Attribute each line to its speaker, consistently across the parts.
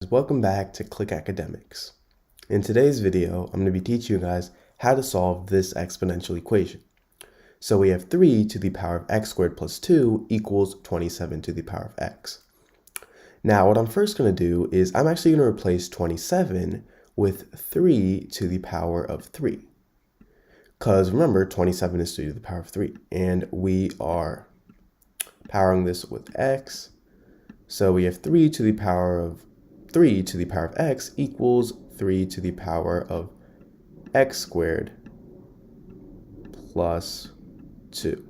Speaker 1: Welcome back to Click Academics. In today's video, I'm going to be teaching you guys how to solve this exponential equation. So we have 3 to the power of x squared plus 2 equals 27 to the power of x. Now what I'm first going to do is I'm actually going to replace 27 with 3 to the power of 3. Because remember, 27 is 3 to the power of 3. And we are powering this with x. So we have 3 to the power of x equals 3 to the power of x squared plus 2.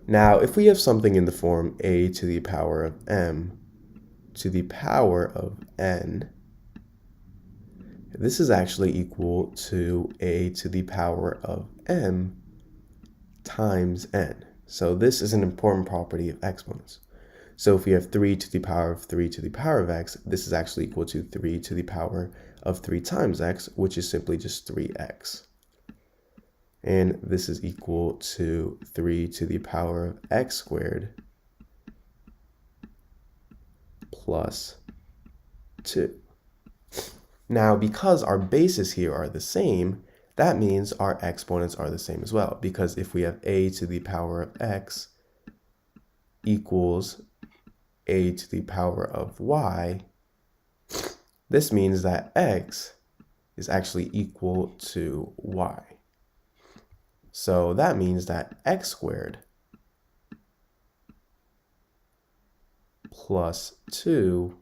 Speaker 1: Now, if we have something in the form a to the power of m to the power of n, this is actually equal to a to the power of m times n. So this is an important property of exponents. So if we have 3 to the power of 3 to the power of x, this is actually equal to 3 to the power of 3 times x, which is simply just 3x. And this is equal to 3 to the power of x squared plus 2. Now, because our bases here are the same, that means our exponents are the same as well. Because if we have a to the power of x equals a to the power of y, this means that x is actually equal to y. So that means that x squared plus 2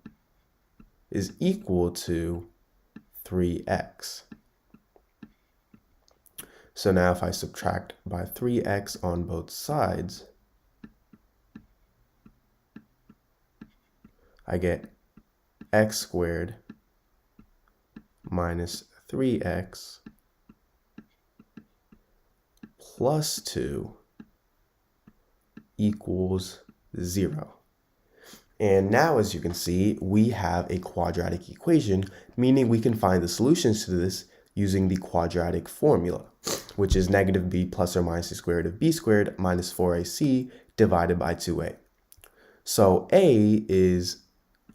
Speaker 1: is equal to 3x. So now if I subtract by 3x on both sides, I get x squared minus 3x plus 2 equals 0. And now, as you can see, we have a quadratic equation, meaning we can find the solutions to this using the quadratic formula, which is negative b plus or minus the square root of b squared minus 4ac divided by 2a. So a is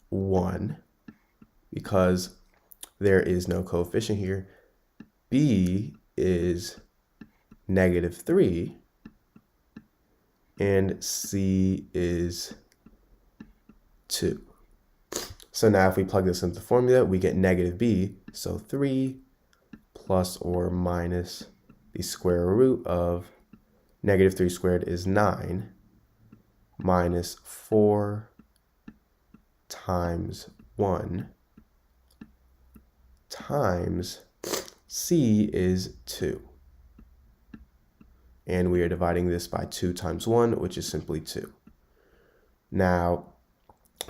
Speaker 1: 1 because there is no coefficient here. B is negative 3 and C is 2. So now if we plug this into the formula, we get negative b, so 3 plus or minus the square root of negative 3 squared is 9 minus 4 times 1 times C is 2. And we are dividing this by 2 times 1, which is simply 2. Now,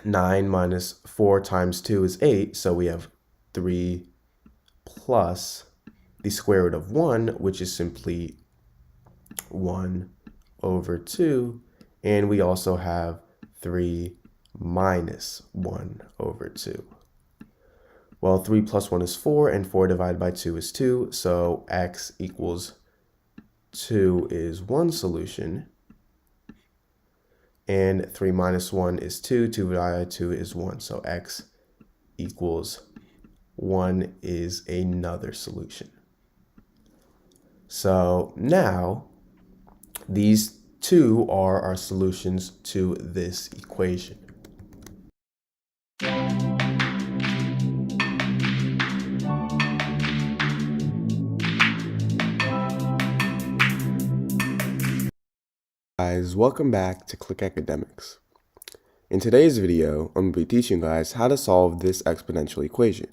Speaker 1: 9 minus 4 times 2 is 8, so we have 3 plus the square root of 1, which is simply 1 over 2. And we also have 3 minus 1 over 2. Well, 3 plus 1 is 4, and 4 divided by 2 is 2, so x equals 2 is one solution, and 3 minus 1 is 2, 2 divided by 2 is 1, so x equals 1 is another solution. So now, these two are our solutions to this equation. Guys, welcome back to Click Academics. In today's video, I'm going to be teaching you guys how to solve this exponential equation.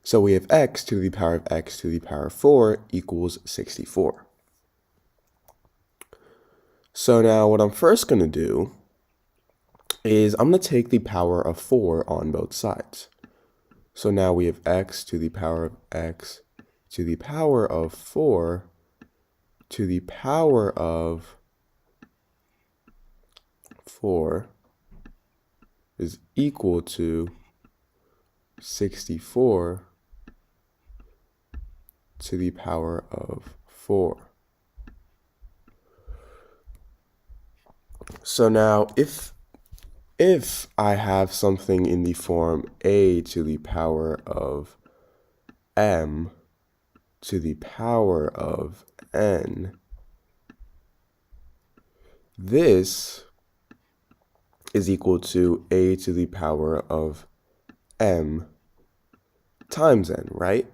Speaker 1: So we have x to the power of x to the power of 4 equals 64. So now what I'm first going to do is I'm going to take the power of 4 on both sides. So now we have x to the power of x to the power of 4 to the power of 4 is equal to 64 to the power of 4. So now if If I have something in the form a to the power of m to the power of n, this is equal to a to the power of m times n, right?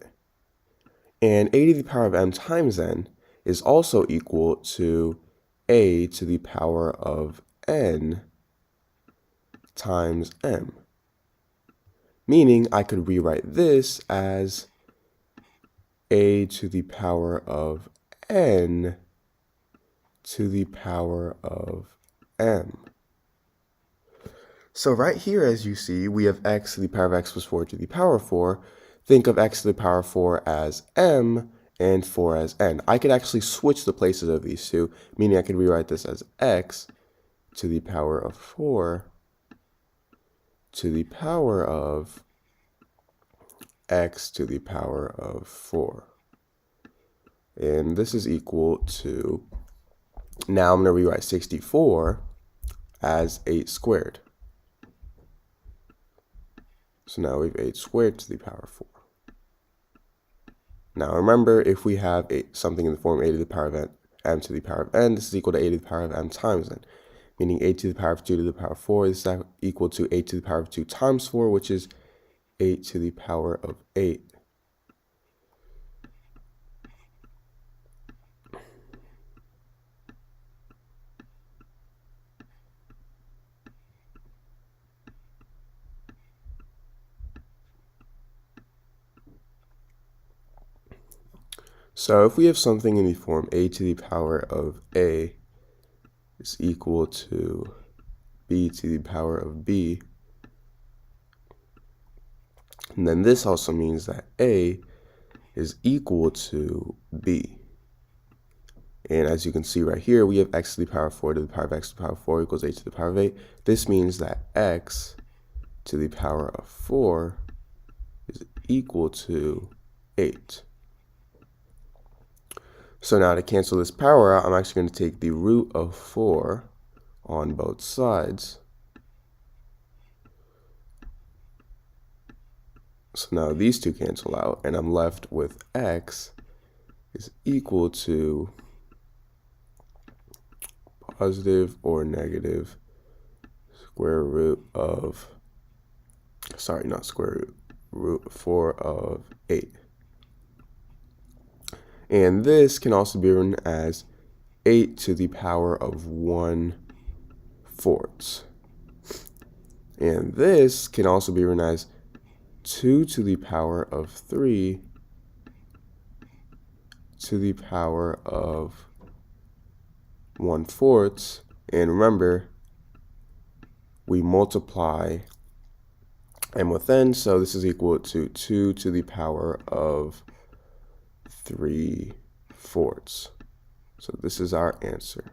Speaker 1: And a to the power of m times n is also equal to a to the power of n times m. Meaning I could rewrite this as a to the power of n to the power of m. So right here, as you see, we have x to the power of x plus 4 to the power of 4. Think of x to the power of 4 as m and 4 as n. I could actually switch the places of these two, meaning I could rewrite this as x to the power of 4 to the power of x to the power of 4. And this is equal to, now I'm going to rewrite 64 as 8 squared. So now we have 8 squared to the power of 4. Now remember, if we have something in the form a to the power of m to the power of n, this is equal to a to the power of m times n, meaning a to the power of 2 to the power of 4. This is equal to 8 to the power of 2 times 4, which is 8 to the power of 8. So if we have something in the form a to the power of a is equal to b to the power of b, and then this also means that a is equal to b. And as you can see right here, we have x to the power of 4 to the power of x to the power of 4 equals 8 to the power of 8. This means that x to the power of 4 is equal to 8. So now to cancel this power out, I'm actually going to take the root of 4 on both sides. So now these two cancel out, and I'm left with x is equal to positive or negative square root of, sorry, not square root, root 4 of 8. And this can also be written as 8 to the power of 1/4. And this can also be written as 2 to the power of 3 to the power of 1/4. And remember, we multiply m with n, so this is equal to 2 to the power of 3/4. So this is our answer.